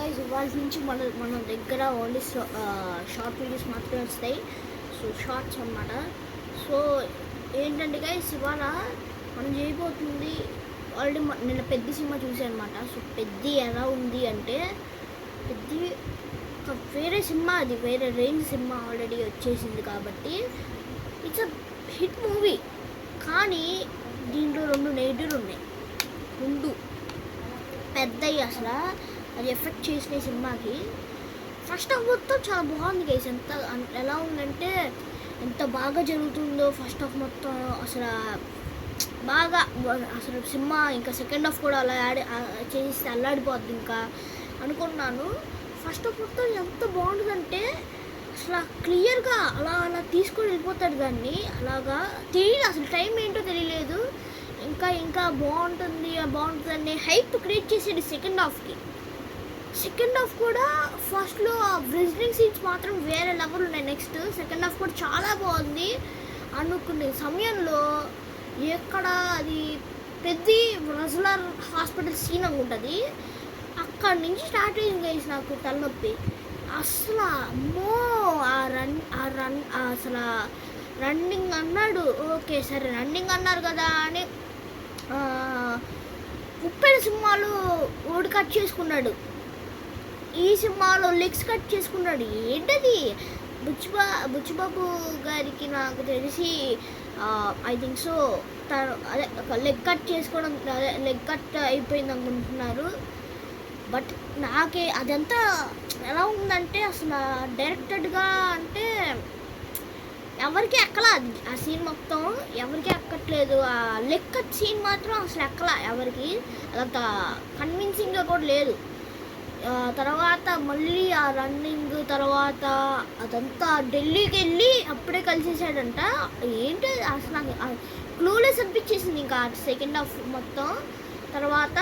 Guys ఇవాళ నుంచి మన దగ్గర ఓన్లీ షార్ట్ వీడియోస్ మాత్రమే వస్తాయి. సో షార్ట్స్ అన్నమాట. సో ఏంటంటే గైస్ ఇవాళ మనం చేయబోతుంది ఆల్రెడీ నిన్న పెద్ద సినిమా చూసాను అనమాట. సో పెద్ద ఎలా ఉంది అంటే పెద్ద ఒక వేరే సినిమా, అది వేరే రేంజ్ సినిమా ఆల్రెడీ వచ్చేసింది కాబట్టి ఇట్స్ అ హిట్ మూవీ. కానీ దీంట్లో 2 నెగిటివ్లు ఉన్నాయి. 2 పెద్దవి అసలు అది ఎఫెక్ట్ చేసిన సినిమాకి. ఫస్ట్ హాఫ్ మొత్తం చాలా బాగుంది గైస్. ఎలా ఉందంటే ఎంత బాగా జరుగుతుందో ఫస్ట్ హాఫ్ మొత్తం అసలు బాగా. అసలు సినిమా ఇంకా సెకండ్ హాఫ్ కూడా అలా చేస్తే అల్లాడిపోద్ది ఇంకా అనుకున్నాను. ఫస్ట్ హాఫ్ మొత్తం ఎంత బాగుంటుందంటే అసలు క్లియర్గా అలా తీసుకొని వెళ్ళిపోతాడు దాన్ని. అలాగా తెలియదు, అసలు టైం ఏంటో తెలియలేదు. ఇంకా బాగుంటుందని హైప్ క్రియేట్ చేసేది సెకండ్ హాఫ్కి. సెకండ్ హాఫ్ కూడా ఫస్ట్లో విజిటింగ్ సీన్స్ మాత్రం వేరే లెవెల్ ఉన్నాయి. నెక్స్ట్ సెకండ్ హాఫ్ కూడా చాలా బాగుంది అనుకునే సమయంలో ఎక్కడ అది పెద్ద రజలర్ హాస్పిటల్ సీన్ అనుకుంటుంది. అక్కడి నుంచి స్టార్ట్ అయింది గైస్ నాకు తలనొప్పి. అసలు అమ్మో అసలు రన్నింగ్ అన్నాడు, ఓకే సరే రన్నింగ్ అన్నారు కదా అని ఉప్పెన సినిమాలో ఓడి కట్ చేసుకున్నాడు, ఈ సినిమాలో లెగ్స్ కట్ చేసుకున్నాడు. ఏంటది? బుచ్చిబాబు గారికి నాకు తెలిసి ఐ థింక్ సో అదే లెగ్ కట్ చేసుకోవడం, అదే లెగ్ కట్ అయిపోయింది అనుకుంటున్నారు. బట్ నాకే అదంతా ఎలా ఉందంటే అసలు డైరెక్టెడ్గా అంటే ఎవరికి ఎక్కలా ఆ సీన్ మొత్తం, ఎవరికి ఎక్కట్లేదు. ఆ లెగ్ కట్ సీన్ మాత్రం అసలు ఎక్కలా ఎవరికి, అదంతా కన్విన్సింగ్గా కూడా లేదు. తర్వాత మళ్ళీ ఆ రన్నింగ్ తర్వాత అదంతా ఢిల్లీకి వెళ్ళి అప్పుడే కలిసేసాడంట. ఏంటి అసలు నాకు క్లూలెస్ అనిపించేసింది ఇంకా సెకండ్ హాఫ్ మొత్తం. తర్వాత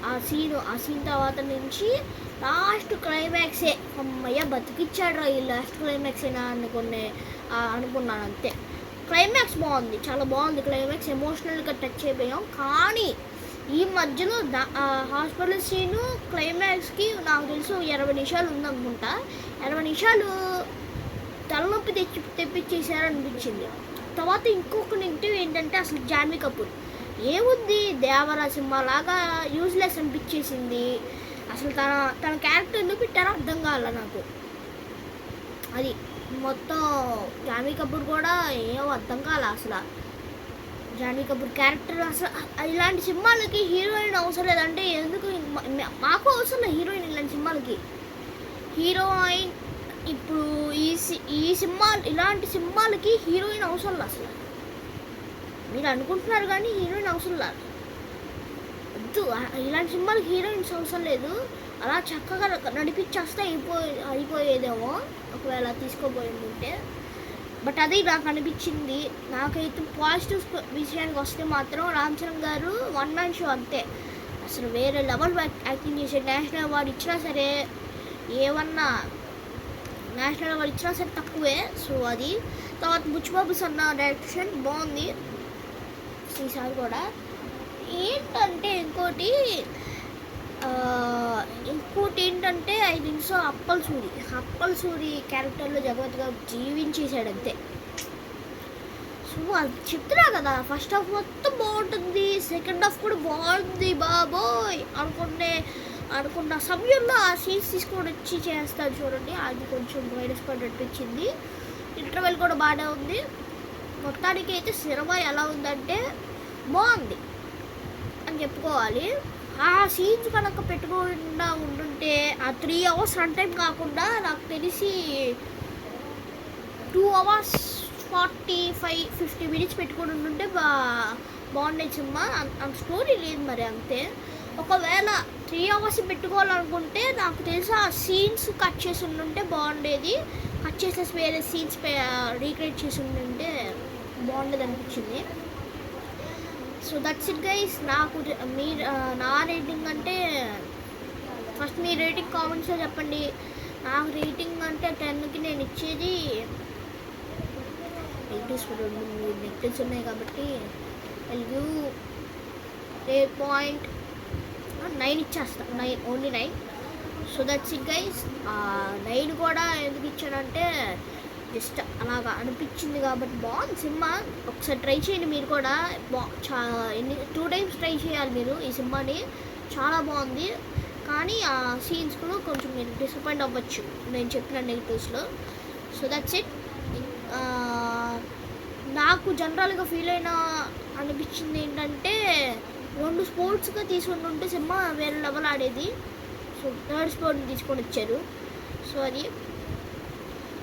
ఆ సీన్ తర్వాత నుంచి లాస్ట్ క్లైమాక్సే అమ్మయ్య బతికిచ్చాడు రా, ఈ లాస్ట్ క్లైమాక్స్ అయినా అనుకున్నాను అంతే. క్లైమాక్స్ బాగుంది, చాలా బాగుంది క్లైమాక్స్, ఎమోషనల్గా టచ్ అయిపోయాం. కానీ ఈ మధ్యలో హాస్పిటల్ సీను క్లైమాక్స్కి నాకు తెలుసు 20 నిమిషాలు ఉందనుకుంటా. 20 నిమిషాలు తలనొప్పి తెప్పించేసారు అనిపించింది. తర్వాత ఇంకొక నెగిటివ్ ఏంటంటే అసలు జాన్వీ కపూర్ ఏముంది దేవరా సినిమా లాగా యూజ్లెస్ అనిపించేసింది. అసలు తన క్యారెక్టర్ ఎందుకు పెట్టారో అర్థం కావాల నాకు. అది మొత్తం జాన్వీ కపూర్ కూడా ఏమో అర్థం కాలే అసలు. జాన్వీ కపూర్ క్యారెక్టర్ అసలు ఇలాంటి సినిమాలకి హీరోయిన్ అవసరం లేదంటే ఎందుకు మాకు అవసరం లేదు హీరోయిన్ ఇలాంటి సినిమాలకి. హీరోయిన్ ఇప్పుడు ఈ సినిమా ఇలాంటి సినిమాలకి హీరోయిన్ అవసరం లేదు అసలు. మీరు అనుకుంటున్నారు కానీ హీరోయిన్ అవసరం లేదు. వద్దు, ఇలాంటి సినిమాలకి హీరోయిన్స్ అవసరం లేదు. అలా చక్కగా నడిపించేస్తే అయిపోయేదేమో ఒకవేళ తీసుకోబోయిందంటే. బట్ అది నాకు అనిపించింది. నాకైతే పాజిటివ్ విషయానికి వస్తే మాత్రం రామ్ చరణ్ గారు 1 మ్యాన్ షో అంతే. అసలు వేరే లెవెల్ యాక్టింగ్ చేసే నేషనల్ అవార్డు ఇచ్చినా సరే, ఏమన్నా నేషనల్ అవార్డు ఇచ్చినా సరే తక్కువే. సో అది తర్వాత బుచ్చిబాబు సన్న డైరెక్షన్ బాగుంది ఈసారి కూడా. ఏంటంటే ఇంకోటి ఏంటంటే I think so Appal Suri క్యారెక్టర్లో జగవత్గా జీవించేసాడు అంతే. సో అది చెప్తున్నా కదా, ఫస్ట్ హాఫ్ మొత్తం బాగుంటుంది, సెకండ్ హాఫ్ కూడా బాగుంది బాబోయ్ అనుకున్న సమయంలో ఆ సీన్స్ తీసుకొని వచ్చి చేస్తాడు చూడండి, అది కొంచెం మైనస్ పాయింట్ అనిపించింది. ఇంటర్వెల్ కూడా బాగానే ఉంది. మొత్తానికి అయితే సినిమా ఎలా ఉందంటే బాగుంది అని చెప్పుకోవాలి. ఆ సీన్స్ కనుక పెట్టుకుండా ఉంటుంటే ఆ 3 అవర్స్ రన్ టైం కాకుండా నాకు తెలిసి 2 అవర్స్ 45-50 మినిట్స్ పెట్టుకుని ఉంటుంటే బాగుండే సినిమా. అంత స్టోరీ లేదు మరి అంతే. ఒకవేళ 3 అవర్స్ పెట్టుకోవాలనుకుంటే నాకు తెలిసి ఆ సీన్స్ కట్ చేసి ఉంటుంటే బాగుండేది. కట్ చేసేసి వేరే సీన్స్ రీక్రియేట్ చేసి ఉంటుంటే బాగుండేది అనిపించింది. So that's it guys. నాకు నా రేటింగ్ అంటే ఫస్ట్ మీ రేటింగ్ కామెంట్స్లో చెప్పండి. నాకు రేటింగ్ అంటే 10కి నేను ఇచ్చేది 3 నెగిటివ్స్ ఉన్నాయి కాబట్టి 8.9 ఇచ్చేస్తా. 9 only 9. So that's it guys. నేను కూడా ఎందుకు ఇచ్చానంటే జస్ట్ అలాగా అనిపించింది కాబట్టి బాగుంది సినిమా. ఒకసారి ట్రై చేయండి మీరు కూడా. ఎన్ని 2 times ట్రై చేయాలి మీరు ఈ సినిమాని. చాలా బాగుంది. కానీ ఆ సీన్స్లో కొంచెం మీరు డిసప్పాయింట్ అవ్వచ్చు నేను చెప్పిన నెగిటివ్స్లో. So that's it. నాకు జనరల్గా ఫీల్ అనిపించింది ఏంటంటే 2 స్పోర్ట్స్గా తీసుకొని ఉంటే సినిమా వేరే లెవెల్ ఆడేది. సో 3rd స్పోర్ట్ని తీసుకొని వచ్చారు. సో అది.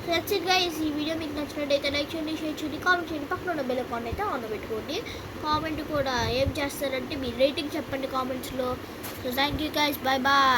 So that's it guys. ఈ వీడియో మీకు నచ్చినట్టయితే లైక్ చేయండి, షేర్ చేయండి, కామెంట్ చేయండి. పక్కన ఉన్న బెల్ ఐకాన్ అయితే ఆన్ పెట్టుకోండి. కామెంట్ కూడా ఏం చేస్తారంటే మీ రేటింగ్ చెప్పండి కామెంట్స్లో. So thank you guys. Bye bye.